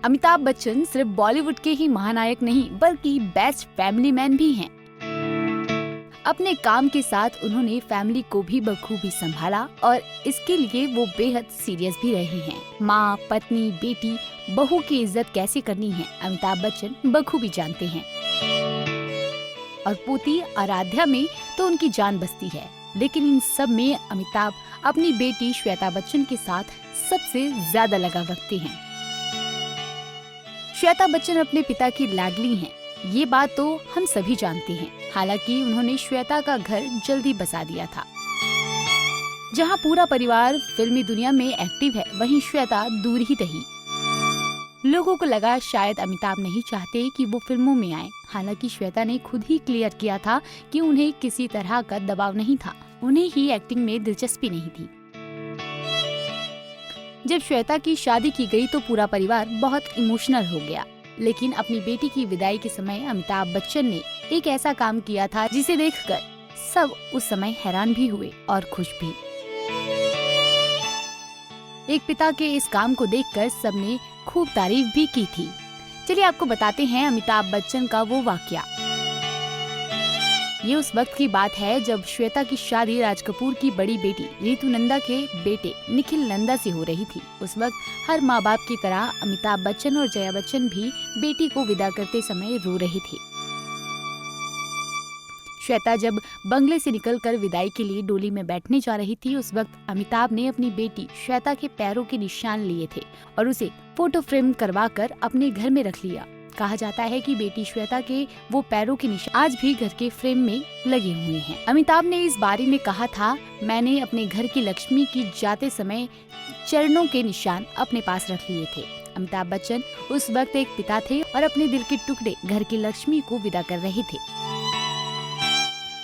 अमिताभ बच्चन सिर्फ बॉलीवुड के ही महानायक नहीं बल्कि बेस्ट फैमिली मैन भी हैं। अपने काम के साथ उन्होंने फैमिली को भी बखूबी संभाला और इसके लिए वो बेहद सीरियस भी रहे हैं। माँ, पत्नी, बेटी, बहू की इज्जत कैसे करनी है अमिताभ बच्चन बखूबी जानते हैं। और पोती आराध्या में तो उनकी जान बसती है, लेकिन इन सब में अमिताभ अपनी बेटी श्वेता बच्चन के साथ सबसे ज्यादा लगाव रखते हैं। श्वेता बच्चन अपने पिता की लाडली हैं, ये बात तो हम सभी जानते हैं। हालांकि उन्होंने श्वेता का घर जल्दी बसा दिया था। जहां पूरा परिवार फिल्मी दुनिया में एक्टिव है, वहीं श्वेता दूर ही रही। लोगों को लगा शायद अमिताभ नहीं चाहते कि वो फिल्मों में आए। हालांकि श्वेता ने खुद ही क्लियर किया था कि उन्हें किसी तरह का दबाव नहीं था, उन्हें ही एक्टिंग में दिलचस्पी नहीं थी। जब श्वेता की शादी की गई तो पूरा परिवार बहुत इमोशनल हो गया, लेकिन अपनी बेटी की विदाई के समय अमिताभ बच्चन ने एक ऐसा काम किया था जिसे देखकर सब उस समय हैरान भी हुए और खुश भी। एक पिता के इस काम को देखकर सबने खूब तारीफ भी की थी। चलिए आपको बताते हैं अमिताभ बच्चन का वो वाकया। ये उस वक्त की बात है जब श्वेता की शादी राज कपूर की बड़ी बेटी रितु नंदा के बेटे निखिल नंदा से हो रही थी। उस वक्त हर माँ बाप की तरह अमिताभ बच्चन और जया बच्चन भी बेटी को विदा करते समय रो रही थी। श्वेता जब बंगले से निकलकर विदाई के लिए डोली में बैठने जा रही थी, उस वक्त अमिताभ ने अपनी बेटी श्वेता के पैरों के निशान लिए थे और उसे फोटो फ्रेम करवाकर अपने घर में रख लिया। कहा जाता है कि बेटी श्वेता के वो पैरों के निशान आज भी घर के फ्रेम में लगे हुए हैं। अमिताभ ने इस बारे में कहा था, मैंने अपने घर की लक्ष्मी की जाते समय चरणों के निशान अपने पास रख लिए थे। अमिताभ बच्चन उस वक्त एक पिता थे और अपने दिल के टुकड़े घर की लक्ष्मी को विदा कर रहे थे।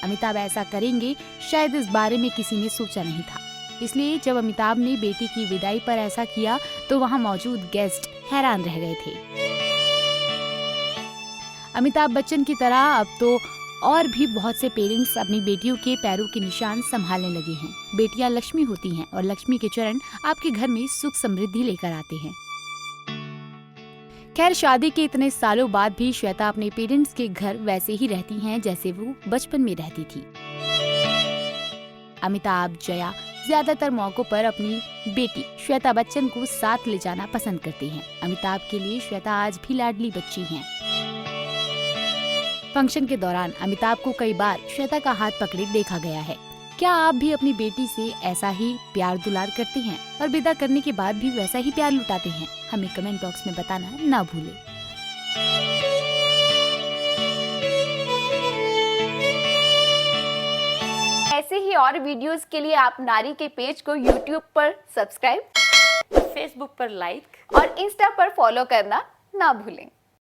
अमिताभ ऐसा करेंगे शायद इस बारे में किसी ने सोचा नहीं था। इसलिए जब अमिताभ ने बेटी की विदाई पर ऐसा किया तो वहाँ मौजूद गेस्ट हैरान रह गए थे। अमिताभ बच्चन की तरह अब तो और भी बहुत से पेरेंट्स अपनी बेटियों के पैरों के निशान संभालने लगे हैं। बेटियां लक्ष्मी होती हैं और लक्ष्मी के चरण आपके घर में सुख समृद्धि लेकर आते हैं। खैर, शादी के इतने सालों बाद भी श्वेता अपने पेरेंट्स के घर वैसे ही रहती हैं जैसे वो बचपन में रहती थी। अमिताभ, जया ज्यादातर मौकों पर अपनी बेटी श्वेता बच्चन को साथ ले जाना पसंद करते हैं। अमिताभ के लिए श्वेता आज भी लाडली बच्ची हैं। फंक्शन के दौरान अमिताभ को कई बार श्वेता का हाथ पकड़े देखा गया है। क्या आप भी अपनी बेटी से ऐसा ही प्यार दुलार करते हैं और विदा करने के बाद भी वैसा ही प्यार लुटाते हैं? हमें कमेंट बॉक्स में बताना ना भूलें। ऐसे ही और वीडियोस के लिए आप नारी के पेज को YouTube पर सब्सक्राइब, Facebook पर लाइक और Insta पर फॉलो करना ना भूलें।